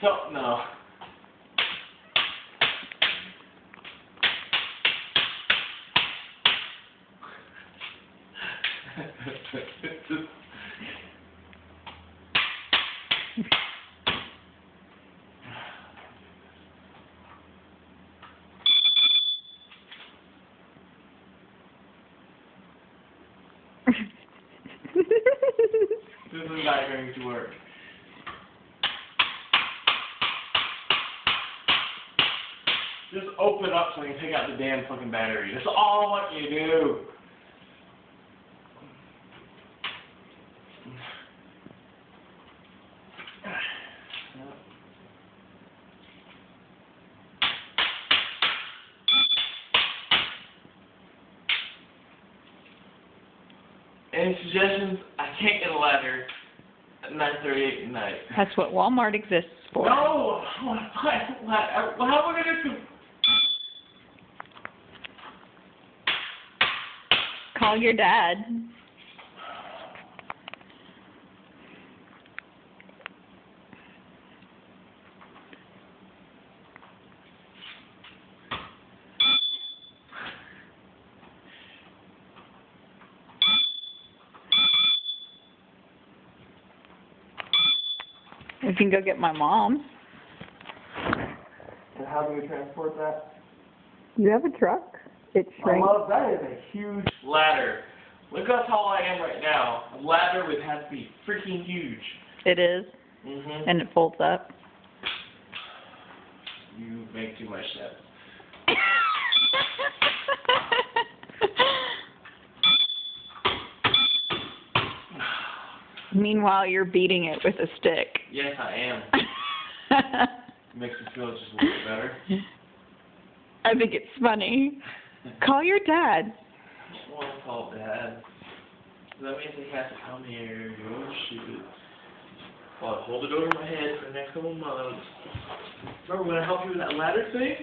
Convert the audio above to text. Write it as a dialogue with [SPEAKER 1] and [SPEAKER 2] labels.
[SPEAKER 1] So, no. This is not going to work. Just open it up so I can take out the damn fucking battery. That's all I want you to do. Any suggestions? I can't get a ladder at 9:38 at night.
[SPEAKER 2] That's what Walmart exists for.
[SPEAKER 1] No! How am I going to...
[SPEAKER 2] Call your dad. We can go get my mom.
[SPEAKER 1] And how do we transport that?
[SPEAKER 2] You have a truck? It
[SPEAKER 1] I
[SPEAKER 2] shrinks.
[SPEAKER 1] love that is a huge ladder. Look how tall I am right now. A ladder would have to be freaking huge.
[SPEAKER 2] It is.
[SPEAKER 1] Mm-hmm.
[SPEAKER 2] And it folds up.
[SPEAKER 1] You make too much sense.
[SPEAKER 2] Meanwhile, you're beating it with a stick.
[SPEAKER 1] Yes, I am. Makes me feel just a little bit better.
[SPEAKER 2] I think it's funny. Call your dad.
[SPEAKER 1] I don't want to call Dad. That means he has to come here. Oh, shoot. Well, I'll hold it over my head for the next couple months. Remember when I helped you with that ladder thing?